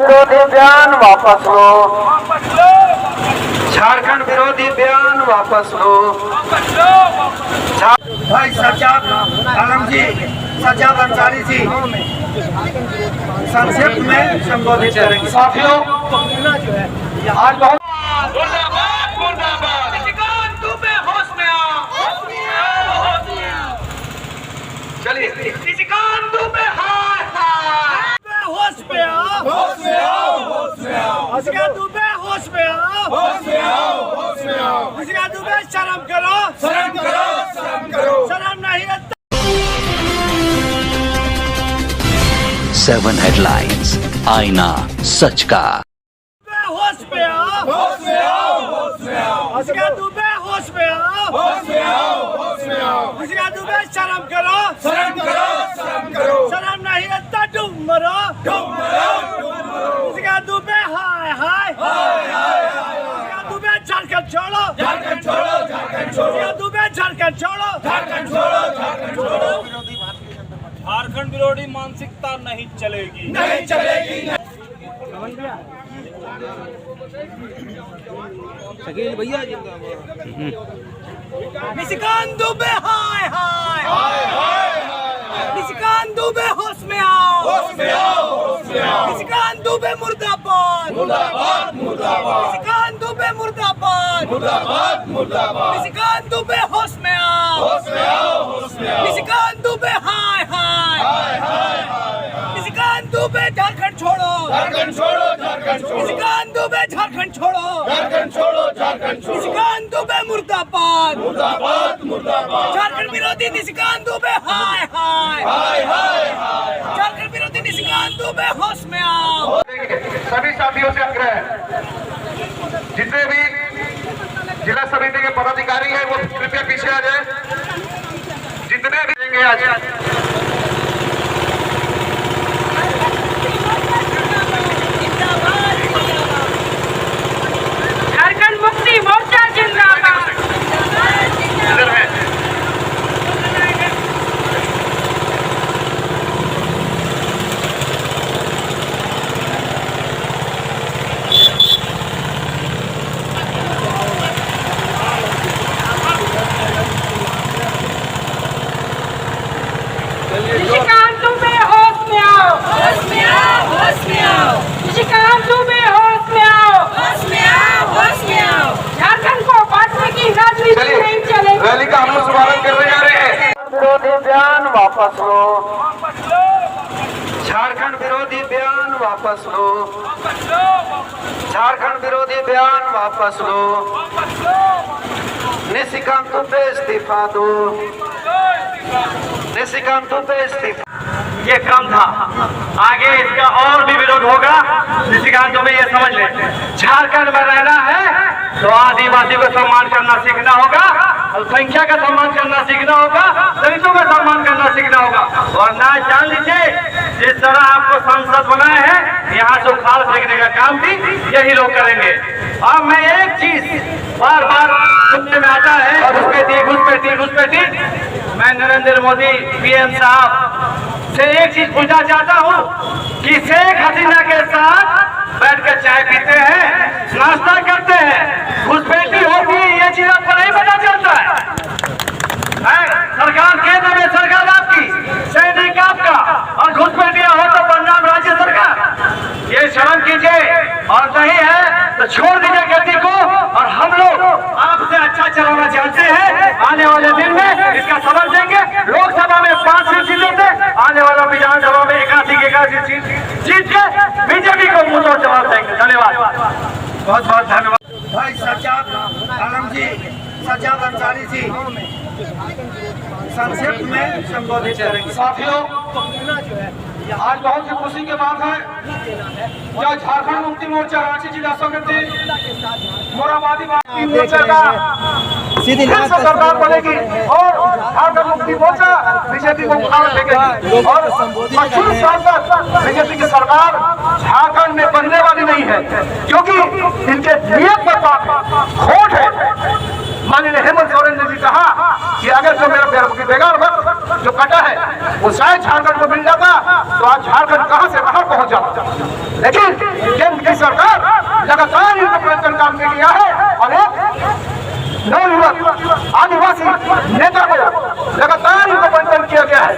विरोधी बयान वापस लो। झारखंड विरोधी बयान वापस लो। भाई सज्जाद आलम जी, सज्जाद अंसारी जी संक्षिप्त में संबोधित करेंगे। साथियों, आज बहुत चलिए होश में आओ, होश में आओ, होश में आओ। हसीना दुबे होश में आओ, होश में आओ, होश में आओ। हसीना दुबे शर्म करो, शर्म करो, शर्म करो। शर्म नहीं है। 7 हेडलाइंस, आईना सच का। होश में आओ, होश में आओ, होश में आओ। हसीना दुबे होश में आओ, होश में आओ, होश में आओ। हसीना दुबे शर्म करो, शर्म करो, शर्म करो। शर्म नहीं है तो डूब मरो, डूब मरो, डूब मरो। हसीना दुबे हाय हाय, हाय हाय हाय। हसीना दुबे झारखंड छोड़ो, झारखंड छोड़ो, झारखंड छोड़ो। हसीना दुबे झारखंड छोड़ो, झारखंड छोड़ो, झारखंड छोड़ो। झारखंड विरोधी मानसिकता नहीं चलेगी, नहीं चलेगी। शकील भैया निशिकांत दुबे हाय हाय, हाय हाय हाय। निशिकांत दुबे होश में आओ, होश में आओ, होश में आओ। निशिकांत दुबे मुर्दाबाद, मुर्दाबाद, मुर्दाबाद। निशिकांत दुबे मुर्दाबाद, मुर्दाबाद, मुर्दाबाद। निशिकांत दुबे होश में आओ, होश में आओ, होश में आओ। निशिकांत दुबे हाय हाय, हाय हाय हाय। निशिकांत दुबे झारखंड छोड़ो, झारखंड छोड़ो, झारखंड छोड़ो। निशिकांत दुबे झारखंड छोड़ो, झारखंड छोड़ो, झारखंड छोड़ो। निशिकांत दुबे मुर्दाबाद, मुर्दाबाद, मुर्दाबाद। झारखंड विरोधी निशिकांत दुबे हाय हाय, हाय हाय हाय। झारखंड विरोधी निशिकांत दुबे होश में आओ। सभी साथियों से आग्रह है, जितने भी जिला समिति के पदाधिकारी हैं वो कृपया पीछे आ जाए। जितने भी देंगे आज झारखंड मुक्ति मोर्चा जिंदाबाद। इधर है। निशिकांत दुबे होश में आओ, होश में आओ, होश में आओ। निशिकांत दुबे होश में आओ, होश में आओ, होश में आओ। झारखंड को बांटने की राजनीति नहीं चलेगी। रैली का हम लोग शुभारंभ करने जा रहे हैं। विरोधी बयान वापस लो। झारखंड विरोधी बयान वापस लो। झारखंड विरोधी बयान वापस लो। निशिकांत दुबे इस्तीफा दो। निशिकांत दुबे इस्तीफा। ये कम था, आगे इसका और भी विरोध होगा। निशिकांत दुबे ये समझ ले, झारखंड में रहना है तो आदिवासी को सम्मान करना सीखना होगा, अल्पसंख्यक का सम्मान करना सीखना होगा, दलितों का सम्मान करना सीखना होगा। वरना जान लीजिए, जिस तरह आपको संसद बनाए हैं, यहाँ से उखाड़ फेंकने का काम भी यही लोग करेंगे। अब मैं एक चीज बार बार सुनने में आता है, और घुसपैठी मैं नरेंद्र मोदी पीएम साहब से एक चीज पूछना चाहता हूँ कि शेख हसीना के साथ बैठकर चाय पीते हैं, नाश्ता करते हैं, घुसपैठी होती है, ये चीज आपको नहीं पता चलता है? सरकार केंद्र में सरकार आपकी, सैनिक आपका, और घुसपैठिया हो तो पंजाब राज्य सरकार। ये शर्म कीजिए, और नहीं है तो छोड़ दीजिए गद्दी को। और हम लोग आपसे अच्छा चलाना चाहते हैं। आने वाले दिन में इसका सबक देंगे। लोकसभा में 5 सीट जीते थे, आने वाला विधानसभा में 81 सीट जीत के बीजेपी को मुंह तोड़ जवाब देंगे। धन्यवाद, बहुत बहुत धन्यवाद। भाई सज्जाद आलम जी, सज्जाद अंसारी जी संक्षिप्त में संबोधित करेंगे। साथियों, आज बहुत ही खुशी की बात है, क्या झारखंड मुक्ति मोर्चा रांची जिला समिति मोराबादी मोर्चा का सीधी सरकार बनेगी और झारखंड मुक्ति मोर्चा बीजेपी को उखाड़ देगी। और 25 साल तक बीजेपी की सरकार झारखंड में बनने वाली नहीं है, क्योंकि इनके नियत पर खोट है। माननीय हेमंत सोरेन ने भी कहा कि अगर जो मेरा बेगार वक्त जो कटा है वो शायद झारखंड को मिल जाता, तो आज झारखंड कहां से कहां पहुंच जाता। लेकिन केंद्र की सरकार लगातार इनको प्रयत्न काम में लिया है और एक नवयुवक आदिवासी नेता को लगातार इनको बंधन किया गया है।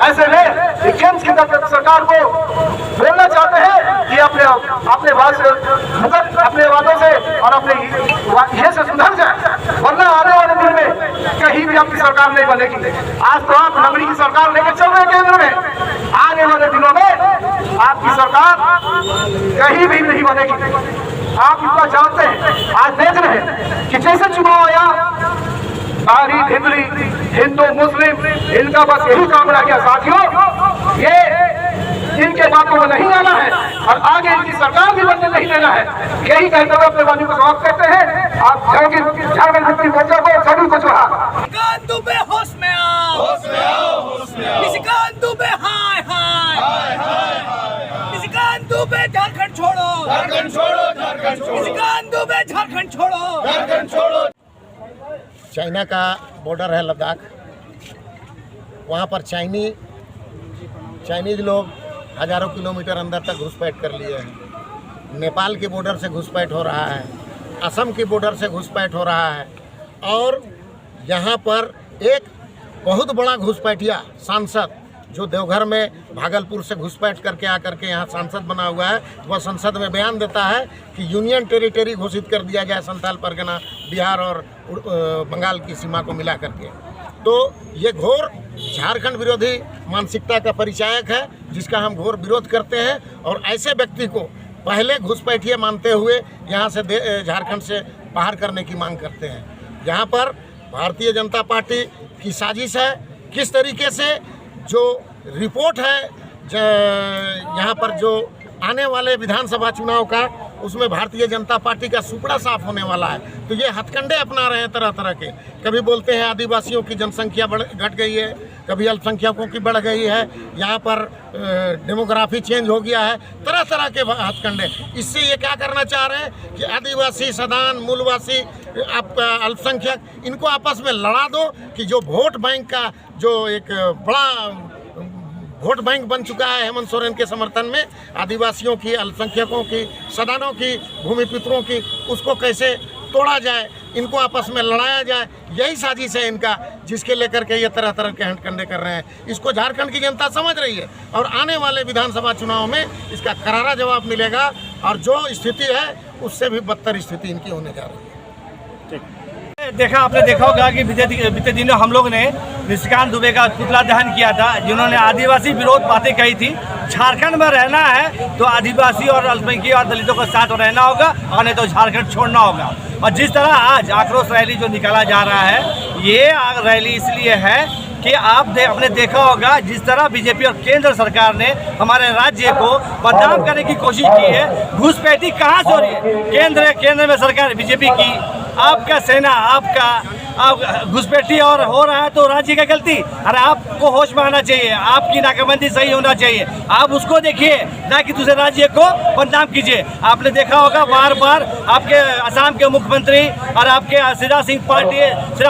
ऐसे में केंद्र की सरकार को बोलना चाहते हैं कि अपने वादों से और अपने ये से सुधर जाए, वरना आने वाले दिन में कहीं भी आपकी सरकार नहीं बनेगी। आज तो आप नगरी की सरकार लेकर चल रहे केंद्र में, आने वाले दिनों में आपकी सरकार कहीं भी नहीं बनेगी। आप इतना जानते हैं, आज देख रहे हैं कि जैसे चुनाव आया, बाहरी हिंदू हिंदू मुस्लिम इनका बस यही काम रह गया। साथियों, ये इनके बातों में नहीं आना है और आगे इनकी सरकार भी बनने नहीं देना है। यही कहते हुए अपने वाणी को समाप्त करते हैं। आप झारखंड मुक्ति मोर्चा को सभी को जोहार। निशिकांत दुबे होश में आओ, होश में आओ, होश में आओ। निशिकांत दुबे हाय हाय, हाय हाय। निशिकांत दुबे झारखंड छोड़ो, झारखंड छोड़ो, झारखंड छोड़ो। निशिकांत दुबे झारखंड छोड़ो, झारखंड छोड़ो। चाइना का बॉर्डर है लद्दाख, वहाँ पर चाइनीज लोग हज़ारों किलोमीटर अंदर तक घुसपैठ कर लिए हैं। नेपाल के बॉर्डर से घुसपैठ हो रहा है, असम के बॉर्डर से घुसपैठ हो रहा है और यहाँ पर एक बहुत बड़ा घुसपैठिया सांसद जो देवघर में भागलपुर से घुसपैठ करके आकर के यहाँ सांसद बना हुआ है, वह संसद में बयान देता है कि यूनियन टेरिटरी घोषित कर दिया जाए संथाल परगना, बिहार और बंगाल की सीमा को मिला करके। तो ये घोर झारखंड विरोधी मानसिकता का परिचायक है, जिसका हम घोर विरोध करते हैं और ऐसे व्यक्ति को पहले घुसपैठिए मानते हुए यहाँ से झारखंड से बाहर करने की मांग करते हैं। यहाँ पर भारतीय जनता पार्टी की साजिश है। किस तरीके से जो रिपोर्ट है यहाँ पर जो आने वाले विधानसभा चुनाव का, उसमें भारतीय जनता पार्टी का सुपड़ा साफ होने वाला है। तो ये हथकंडे अपना रहे हैं तरह तरह के। कभी बोलते हैं आदिवासियों की जनसंख्या घट गई है, कभी अल्पसंख्यकों की बढ़ गई है, यहाँ पर डेमोग्राफी चेंज हो गया है, तरह तरह के हथकंडे। इससे ये क्या करना चाह रहे हैं कि आदिवासी, सदान, मूलवासी, आपका अल्पसंख्यक, इनको आपस में लड़ा दो कि जो वोट बैंक का जो एक बड़ा वोट बैंक बन चुका है हेमंत सोरेन के समर्थन में, आदिवासियों की, अल्पसंख्यकों की, सदानों की, भूमिपुत्रों की, उसको कैसे तोड़ा जाए, इनको आपस में लड़ाया जाए, यही साजिश है इनका, जिसके लेकर के ये तरह तरह के हथकंडे कर रहे हैं। इसको झारखंड की जनता समझ रही है और आने वाले विधानसभा चुनाव में इसका करारा जवाब मिलेगा और जो स्थिति है उससे भी बदतर स्थिति इनकी होने जा रही है। आपने देखा होगा कि बीते दिनों हम लोग ने निशिकांत दुबे का पुतला दहन किया था, जिन्होंने आदिवासी विरोध बातें कही थी। झारखंड में रहना है तो आदिवासी और अल्पसंख्यक और दलितों के साथ रहना होगा और नहीं तो झारखंड छोड़ना होगा। और जिस तरह आज आक्रोश रैली जो निकाला जा रहा है, ये रैली इसलिए है कि आपने देखा होगा जिस तरह बीजेपी और केंद्र सरकार ने हमारे राज्य को बदनाम करने की कोशिश की है। घुसपैठी कहाँ से हो रही है? केंद्र में सरकार बीजेपी की, आपका सेना, आपका घुसपैठी और हो रहा है तो राज्य का गलती। अरे आपको होश में आना चाहिए, आपकी नाकाबंदी सही होना चाहिए, आप उसको देखिए, ना कि दूसरे राज्य को बदनाम कीजिए। आपने देखा होगा बार बार आपके असम के मुख्यमंत्री और आपके शिवराज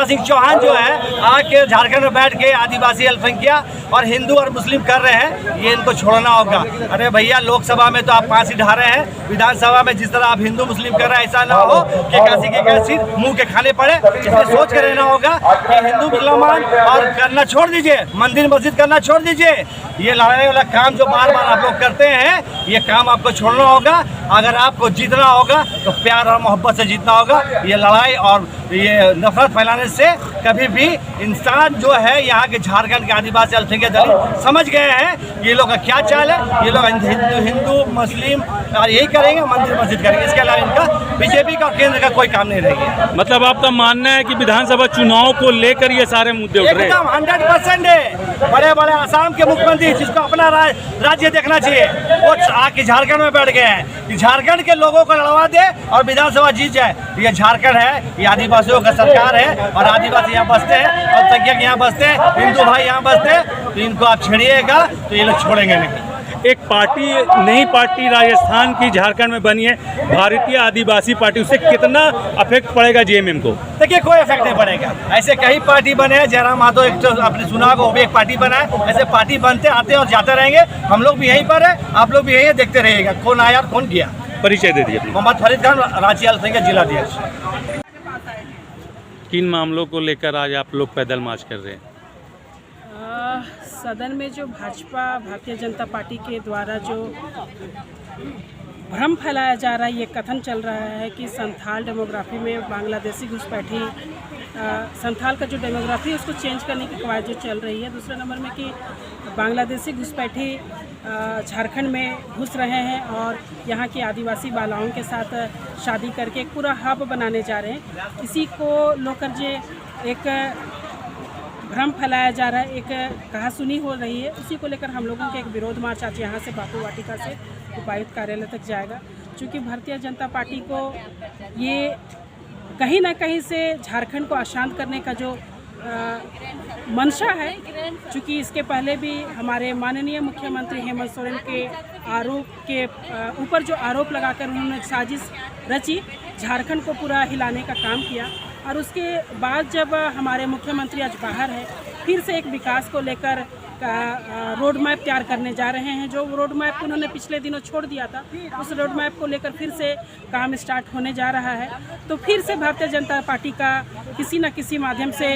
सिंह चौहान जो है आके झारखंड में बैठ के आदिवासी, अल्पसंख्यक और हिंदू और मुस्लिम कर रहे हैं, ये इनको छोड़ना होगा। अरे भैया, लोकसभा में तो आप फांसी ढा रहे हैं, विधानसभा में जिस तरह आप हिंदू मुस्लिम कर रहे हैं, ऐसा ना हो कि काशी के कैसी मुंह के खाने पड़े। इसलिए सोच कर रहना होगा कि हिंदू मुसलमान और करना छोड़ दीजिए, मंदिर मस्जिद करना छोड़ दीजिए। ये लड़ाई वाला काम जो बार बार आप लोग करते हैं, ये काम आपको छोड़ना होगा। अगर आपको जीतना होगा तो प्यार और मोहब्बत से जीतना होगा। ये लड़ाई और ये नफरत फैलाने से कभी भी इंसान जो है यहाँ के झारखंड के आदिवासी, अल्पसंख्यक, दलित समझ गए हैं ये लोग का क्या चाल है। ये लोग हिंदू मुस्लिम और यही करेंगे, मंदिर मस्जिद करेंगे। इसके अलावा इनका बीजेपी का और केंद्र का कोई काम नहीं रहेगा। मतलब आपका मानना है कि विधानसभा चुनाव को लेकर ये सारे मुद्दे उठ रहे हैं? एकदम 100% है। बड़े बड़े असम के मुख्यमंत्री, जिसको अपना राज्य देखना चाहिए, वो आके झारखंड में बैठ गए हैं कि झारखंड के लोगों को लड़वा दे और विधानसभा जीत जाए। ये झारखंड है, ये आदिवासियों का सरकार है और आदिवासी यहाँ बसते हैं, अल्पसंख्यक यहाँ बसते हैं, हिंदू भाई यहाँ बसते हैं। तो इनको आप छेड़िएगा तो ये लोग छोड़ेंगे नहीं। एक पार्टी, नई पार्टी राजस्थान की झारखंड में बनी है, भारतीय आदिवासी पार्टी, उससे कितना अफेक्ट पड़ेगा जेएमएम को? देखिए कोई इफेक्ट नहीं पड़ेगा। ऐसे कई पार्टी बने हैं, जयराम माधव एक तो आपने सुना होगा, वो भी एक पार्टी बना है। ऐसे पार्टी बनते आते और जाते रहेंगे। हम लोग भी यहीं पर है, आप लोग भी यहीं देखते रहिएगा कौन आया और कौन गया। परिचय दे दीजिए। मोहम्मद फरीद खान, रांची अल्पसंख्यक जिलाध्यक्ष। किन मामलों को लेकर आज आप लोग पैदल मार्च कर रहे हैं? सदन में जो भाजपा भारतीय जनता पार्टी के द्वारा जो भ्रम फैलाया जा रहा है, ये कथन चल रहा है कि संथाल डेमोग्राफी में बांग्लादेशी घुसपैठी, संथाल का जो डेमोग्राफी है उसको चेंज करने की कवायद जो चल रही है। दूसरे नंबर में कि बांग्लादेशी घुसपैठी झारखंड में घुस रहे हैं और यहाँ की आदिवासी बालाओं के साथ शादी करके एक पूरा हब बनाने जा रहे हैं। इसी को लेकर जो एक भ्रम फैलाया जा रहा है, एक कहासुनी हो रही है, उसी को लेकर हम लोगों के एक विरोध मार्च आज यहाँ से बापू वाटिका से उपायुक्त कार्यालय तक जाएगा। क्योंकि भारतीय जनता पार्टी को ये कहीं ना कहीं से झारखंड को अशांत करने का जो मंशा है, चूँकि इसके पहले भी हमारे माननीय मुख्यमंत्री हेमंत सोरेन के आरोप के ऊपर जो आरोप लगाकर उन्होंने साजिश रची, झारखंड को पूरा हिलाने का काम किया। और उसके बाद जब हमारे मुख्यमंत्री आज बाहर है, फिर से एक विकास को लेकर रोड मैप तैयार करने जा रहे हैं। जो रोड मैप उन्होंने पिछले दिनों छोड़ दिया था, उस रोड मैप को लेकर फिर से काम स्टार्ट होने जा रहा है। तो फिर से भारतीय जनता पार्टी का किसी न किसी माध्यम से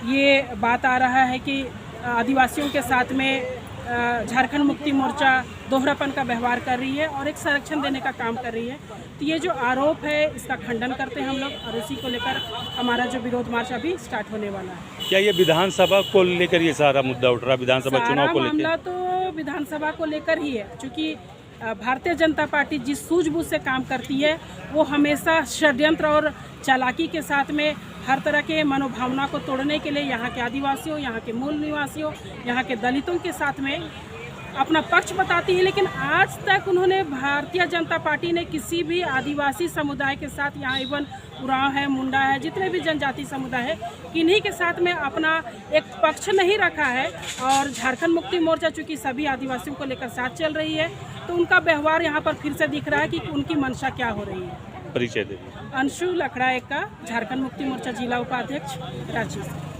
ये बात आ रहा है कि आदिवासियों के साथ में झारखंड मुक्ति मोर्चा दोहरापन का व्यवहार कर रही है और एक संरक्षण देने का काम कर रही है। तो ये जो आरोप है, इसका खंडन करते हैं हम लोग और इसी को लेकर हमारा जो विरोध मार्च अभी स्टार्ट होने वाला है। क्या ये विधानसभा को लेकर ये सारा मुद्दा उठ रहा है? विधानसभा चुनाव को मामला लेकर तो विधानसभा को लेकर ही है, क्योंकि भारतीय जनता पार्टी जिस सूझबूझ से काम करती है वो हमेशा षड्यंत्र और चालाकी के साथ में हर तरह के मनोभावना को तोड़ने के लिए यहाँ के आदिवासियों, यहाँ के मूल निवासियों, यहाँ के दलितों के साथ में अपना पक्ष बताती है। लेकिन आज तक उन्होंने, भारतीय जनता पार्टी ने किसी भी आदिवासी समुदाय के साथ, यहाँ इवन उरांव है, मुंडा है, जितने भी जनजाति समुदाय है, किन्हीं के साथ में अपना एक पक्ष नहीं रखा है। और झारखंड मुक्ति मोर्चा चूँकि सभी आदिवासियों को लेकर साथ चल रही है, तो उनका व्यवहार यहाँ पर फिर से दिख रहा है कि उनकी मंशा क्या हो रही है। परिचय दे? अंशु लखड़ा एक का, झारखंड मुक्ति मोर्चा जिला उपाध्यक्ष, रांची से।